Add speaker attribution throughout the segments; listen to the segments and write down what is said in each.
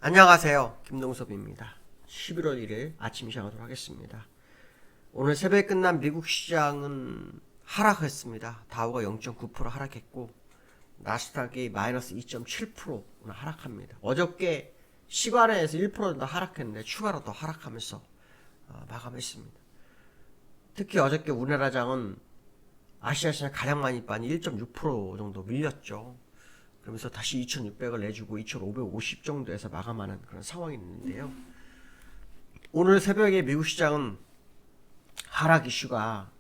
Speaker 1: 안녕하세요. 김동섭입니다. 11월 1일 아침 시작하도록 하겠습니다. 오늘 새벽에 끝난 미국 시장은 하락했습니다. 다우가 0.9% 하락했고 나스닥이 마이너스 2.7% 오늘 하락합니다. 어저께 시간에서 1% 정도 하락했는데 추가로 더 하락하면서 마감했습니다. 특히 어저께 우리나라장은 아시아 시장 가장 많이 빠진 1.6% 정도 밀렸죠. 그러면서 다시 2,600을 내주고 2,550 정도에서 마감하는 그런 상황이 있는데요. 오늘 새벽에 미국 시장은 하락 이슈가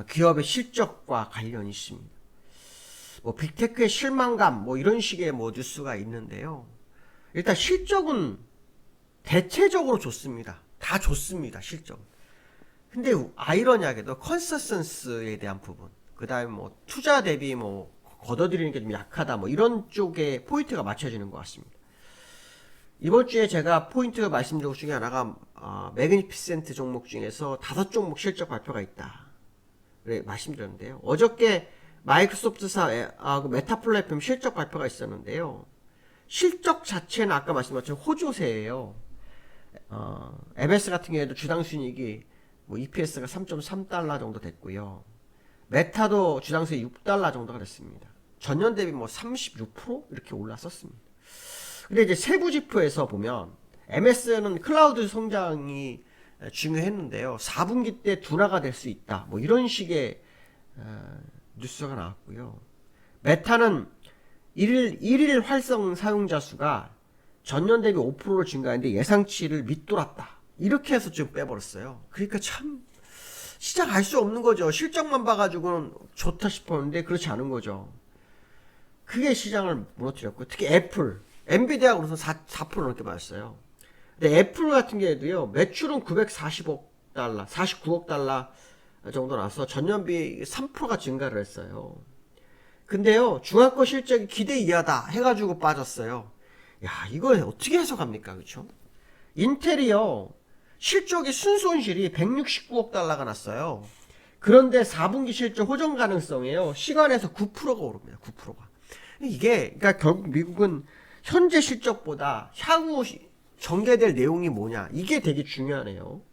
Speaker 1: 기업의 실적과 관련이 있습니다. 빅테크의 실망감 이런 식의 뉴스가 있는데요. 일단 실적은 대체적으로 좋습니다. 다 좋습니다. 실적은. 근데 아이러니하게도 컨센서스에 대한 부분, 그 다음에 투자 대비 걷어들이는 게 좀 약하다 이런 쪽에 포인트가 맞춰지는 것 같습니다. 이번 주에 제가 포인트 말씀드린 것 중에 하나가 매그니피센트 종목 중에서 5종목 실적 발표가 있다 그래 말씀드렸는데요. 어저께 마이크로소프트사 메타 플랫폼 실적 발표가 있었는데요. 실적 자체는 아까 말씀드렸던 호조세예요. MS 같은 경우에도 주당 순이익이 EPS가 3.3달러 정도 됐고요. 메타도 주당수익 6달러 정도가 됐습니다. 전년 대비 36% 이렇게 올랐었습니다. 근데 이제 세부 지표에서 보면 MS는 클라우드 성장이 중요했는데요. 4분기 때 둔화가 될 수 있다. 이런 식의 뉴스가 나왔고요. 메타는 1일 활성 사용자 수가 전년 대비 5% 증가했는데 예상치를 밑돌았다. 이렇게 해서 좀 빼버렸어요. 그러니까 참 시장 알 수 없는 거죠. 실적만 봐가지고는 좋다 싶었는데 그렇지 않은 거죠. 그게 시장을 무너뜨렸고, 특히 애플, 엔비디아가 우선 4% 넘게 맞았어요. 근데 애플 같은 경우에도요, 매출은 940억 달러, 49억 달러 정도 나서 전년비 3%가 증가를 했어요. 근데요, 중화권 실적이 기대 이하다 해가지고 빠졌어요. 야, 이거 어떻게 해석합니까? 그쵸? 인텔이요, 실적이 순손실이 169억 달러가 났어요. 그런데 4분기 실적 호전 가능성이에요. 시간에서 9%가 오릅니다. 9%가. 이게 그러니까 결국 미국은 현재 실적보다 향후 전개될 내용이 뭐냐 이게 되게 중요하네요.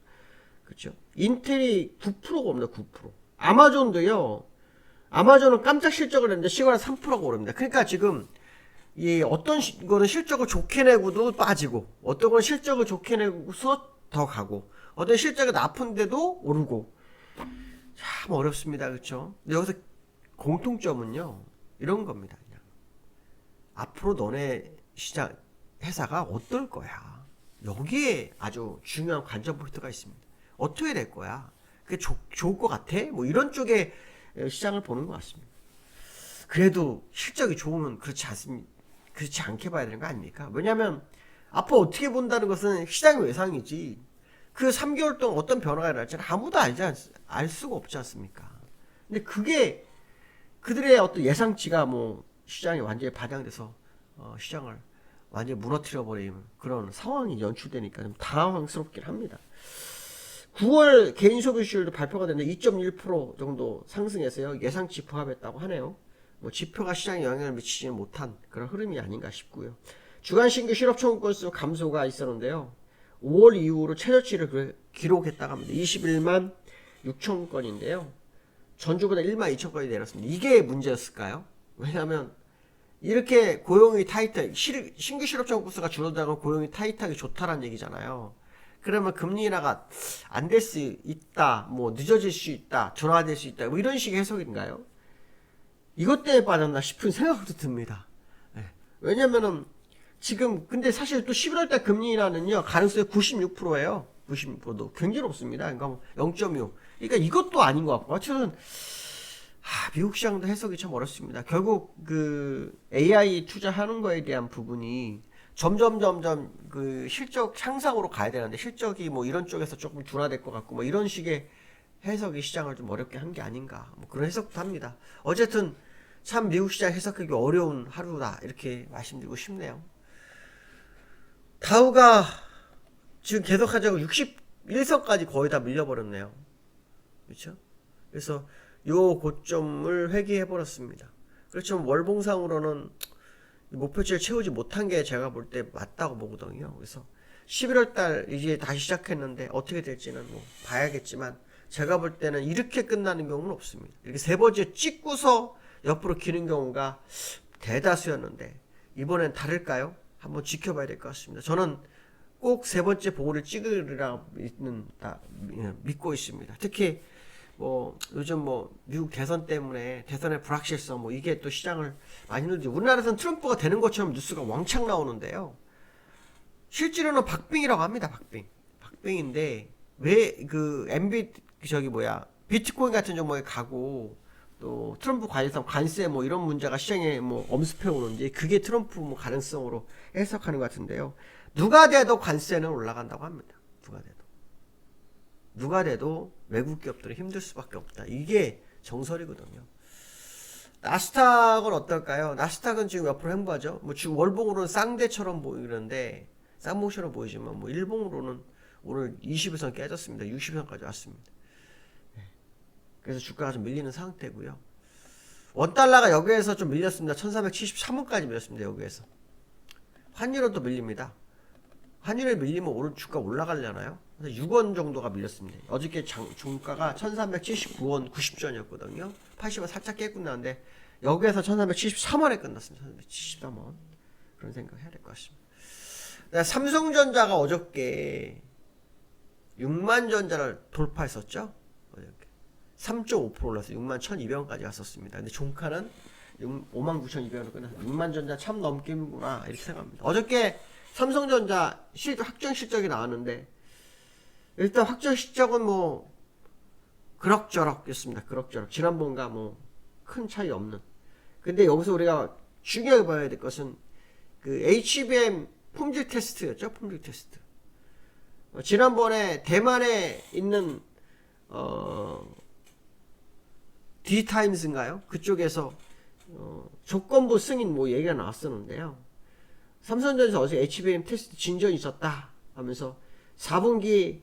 Speaker 1: 그렇죠? 인텔이 9%가 오릅니다. 9%. 아마존도요. 아마존은 깜짝 실적을 냈는데 시간에 3%가 오릅니다. 그러니까 지금 이 어떤 거는 실적을 좋게 내고도 빠지고 어떤 건 실적을 좋게 내고서 더 가고 어떤 실적이 나쁜데도 오르고 참 어렵습니다. 그렇죠? 여기서 공통점은요. 이런 겁니다. 그냥. 앞으로 너네 시장 회사가 어떨 거야? 여기에 아주 중요한 관전 포인트가 있습니다. 어떻게 될 거야? 그게 좋을 것 같아? 이런 쪽에 시장을 보는 것 같습니다. 그래도 실적이 좋으면 그렇지 않게 봐야 되는 거 아닙니까? 왜냐하면 앞으로 어떻게 본다는 것은 시장의 예상이지 그 3개월 동안 어떤 변화가 일어날지는 아무도 알 수가 없지 않습니까? 근데 그게 그들의 어떤 예상치가 시장이 완전히 반영돼서 시장을 완전히 무너뜨려 버리는 그런 상황이 연출되니까 좀 당황스럽긴 합니다. 9월 개인 소비 수율도 발표가 됐는데 2.1% 정도 상승해서요. 예상치 부합했다고 하네요. 지표가 시장에 영향을 미치지 못한 그런 흐름이 아닌가 싶고요. 주간 신규 실업 청구 건수 감소가 있었는데요. 5월 이후로 최저치를 기록했다고 합니다. 21만 6천 건인데요. 전주보다 1만 2천 건이 내렸습니다. 이게 문제였을까요? 왜냐하면 이렇게 고용이 타이트, 신규 실업 청구 건수가 줄어들다가 고용이 타이트하게 좋다라는 얘기잖아요. 그러면 금리 인하가 안 될 수 있다, 늦어질 수 있다, 전화될 수 있다, 이런 식의 해석인가요? 이것 때문에 빠졌나 싶은 생각도 듭니다. 네. 왜냐면은 지금 근데 사실 또 11월달 금리 인하는요 가능성이 96%예요. 96%도 굉장히 높습니다. 그러니까 0.6. 그러니까 이것도 아닌 것 같고 하여튼 미국 시장도 해석이 참 어렵습니다. 결국 그 AI 투자하는 거에 대한 부분이 점점 그 실적 향상으로 가야 되는데 실적이 이런 쪽에서 조금 둔화될 것 같고 이런 식의 해석이 시장을 좀 어렵게 한 게 아닌가 그런 해석도 합니다. 어쨌든 참 미국 시장 해석하기 어려운 하루다 이렇게 말씀드리고 싶네요. 다우가 지금 계속하자고 61선까지 거의 다 밀려버렸네요. 그렇죠? 그래서 요 고점을 회귀해버렸습니다. 그렇죠. 월봉상으로는 목표치를 채우지 못한 게 제가 볼 때 맞다고 보거든요. 그래서 11월 달 이제 다시 시작했는데 어떻게 될지는 뭐 봐야겠지만 제가 볼 때는 이렇게 끝나는 경우는 없습니다. 이렇게 세 번째 찍고서 옆으로 기는 경우가 대다수였는데 이번엔 다를까요? 한번 지켜봐야 될 것 같습니다. 저는 꼭 세 번째 보고를 찍으리라 믿고 있습니다. 특히 뭐 요즘 뭐 미국 대선 때문에 대선의 불확실성 뭐 이게 또 시장을 많이 흔들죠. 우리나라에서는 트럼프가 되는 것처럼 뉴스가 왕창 나오는데요. 실제로는 박빙이라고 합니다. 박빙인데 왜 그 비트코인 같은 종목에 가고 또 트럼프 관련 관세 뭐 이런 문제가 시장에 뭐 엄습해 오는지 그게 트럼프 뭐 가능성으로 해석하는 것 같은데요. 누가 돼도 관세는 올라간다고 합니다. 누가 돼도 외국 기업들은 힘들 수밖에 없다. 이게 정설이거든요. 나스닥은 어떨까요? 나스닥은 지금 옆으로 횡보하죠. 뭐 지금 월봉으로는 쌍대처럼 보이는데 쌍봉처럼 보이지만 뭐 일봉으로는 오늘 20일선 깨졌습니다. 60일선까지 왔습니다. 그래서 주가가 좀 밀리는 상태고요. 원달러가 여기에서 좀 밀렸습니다. 1373원까지 밀렸습니다. 여기에서. 환율은 또 밀립니다. 환율에 밀리면 오늘 주가 올라가려나요? 6원 정도가 밀렸습니다. 어저께 종가가 1379원 90전이었거든요. 80원 살짝 깨고 나는데 여기에서 1373원에 끝났습니다. 1373원. 그런 생각 해야 될 것 같습니다. 삼성전자가 어저께 6만전자를 돌파했었죠. 3.5% 올라서 61,200원까지 갔었습니다. 근데 종가는 59,200원으로 끝났어요. 6만전자 참 넘기는구나 이렇게 생각합니다. 어저께 삼성전자 확정 실적이 나왔는데 일단 확정 실적은 뭐 그럭저럭이었습니다. 그럭저럭 지난번과 뭐 큰 차이 없는. 근데 여기서 우리가 중요하게 봐야 될 것은 그 HBM 품질 테스트였죠. 품질 테스트. 지난번에 대만에 있는 D타임스인가요? 그쪽에서 조건부 승인 뭐 얘기가 나왔었는데요. 삼성전자 어제 HBM 테스트 진전이 있었다 하면서 4분기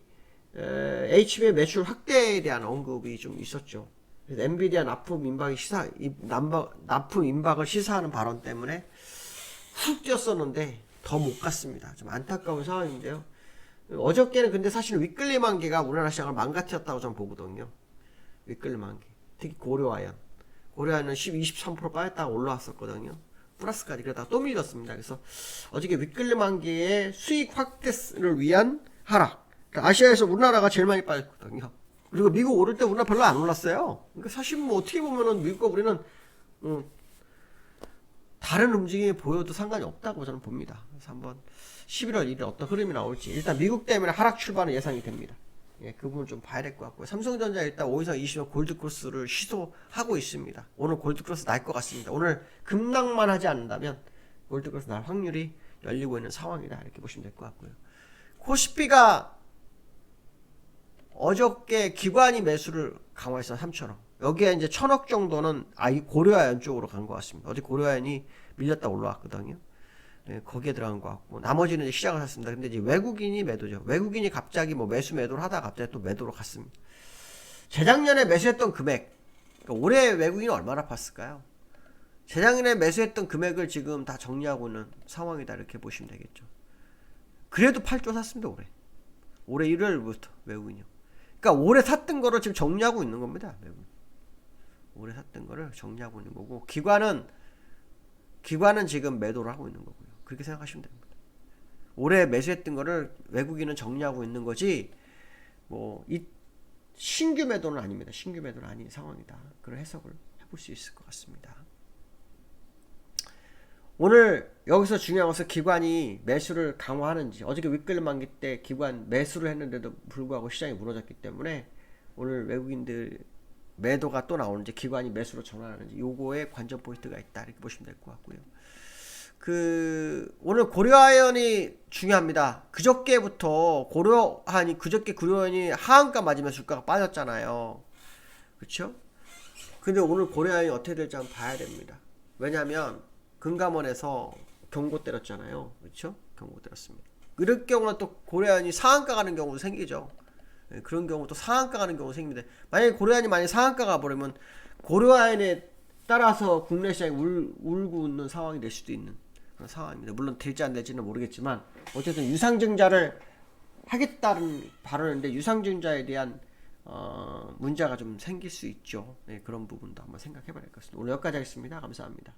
Speaker 1: HBM 매출 확대에 대한 언급이 좀 있었죠. 그래서 엔비디아 납품 임박을 시사하는 발언 때문에 훅 뛰었었는데 더 못 갔습니다. 좀 안타까운 상황인데요. 어저께는 근데 사실 윗끌림 한계가 우리나라 시장을 망가뜨렸다고 저는 보거든요. 윗끌림 한계. 특히 고려아연은 23% 빠졌다가 올라왔었거든요. 플러스까지 그러다가 또 밀렸습니다. 그래서 어저께 윗끌림 한계의 수익 확대를 위한 하락. 그러니까 아시아에서 우리나라가 제일 많이 빠졌거든요. 그리고 미국 오를 때 우리나라 별로 안 올랐어요. 그러니까 사실 뭐 어떻게 보면은 미국과 우리는 다른 움직임이 보여도 상관이 없다고 저는 봅니다. 그래서 한번 11월 1일 어떤 흐름이 나올지 일단 미국 때문에 하락 출발은 예상이 됩니다. 예, 그 부분 좀 봐야 될 것 같고요. 삼성전자 일단 5이상 20원 골드크로스를 시도하고 있습니다. 오늘 골드크로스 날 것 같습니다. 오늘 급락만 하지 않는다면 골드크로스 날 확률이 열리고 있는 상황이다. 이렇게 보시면 될 것 같고요. 코스피가 어저께 기관이 매수를 강화했어요. 3천억. 여기에 이제 1,000억 정도는 이 고려아연 쪽으로 간 것 같습니다. 어제 고려아연이 밀렸다 올라왔거든요. 네, 거기에 들어간 것 같고 나머지는 이제 시작을 했습니다. 근데 이제 외국인이 매도죠. 외국인이 갑자기 뭐 매도를 하다가 갑자기 또 매도로 갔습니다. 재작년에 매수했던 금액, 그러니까 올해 외국인이 얼마나 팠을까요? 재작년에 매수했던 금액을 지금 다 정리하고 있는 상황이다 이렇게 보시면 되겠죠. 그래도 8조 샀습니다. 올해 1월부터 외국인이요. 그러니까 올해 샀던 거를 지금 정리하고 있는 겁니다. 외국인. 올해 샀던 거를 정리하고 있는 거고 기관은 지금 매도를 하고 있는 거고요. 그렇게 생각하시면 됩니다. 올해 매수했던 거를 외국인은 정리하고 있는 거지 이 신규 매도는 아닙니다. 신규 매도는 아닌 상황이다. 그런 해석을 해볼 수 있을 것 같습니다. 오늘 여기서 중요한 것은 기관이 매수를 강화하는지 어저께 윗끌림 만기 때 기관 매수를 했는데도 불구하고 시장이 무너졌기 때문에 오늘 외국인들 매도가 또 나오는지 기관이 매수로 전환하는지 요거에 관전 포인트가 있다 이렇게 보시면 될 것 같고요. 오늘 고려아연이 중요합니다. 그저께 고려아연이 하한가 맞으면 주가가 빠졌잖아요. 그렇죠? 근데 오늘 고려아연이 어떻게 될지 한번 봐야 됩니다. 왜냐하면 금감원에서 경고 때렸잖아요. 그렇죠? 경고 때렸습니다. 이럴 경우는 또 고려아연이 상한가 가는 경우도 생기죠. 그런 경우 또 상한가 가는 경우 생깁니다. 만약에 고려아연이 상한가 가버리면 고려아연에 따라서 국내 시장이 울고 웃는 상황이 될 수도 있는 그런 상황입니다. 물론 될지 안 될지는 모르겠지만 어쨌든 유상증자를 하겠다는 발언인데 유상증자에 대한 문제가 좀 생길 수 있죠. 네, 그런 부분도 한번 생각해 봐야 될 것 같습니다. 오늘 여기까지 하겠습니다. 감사합니다.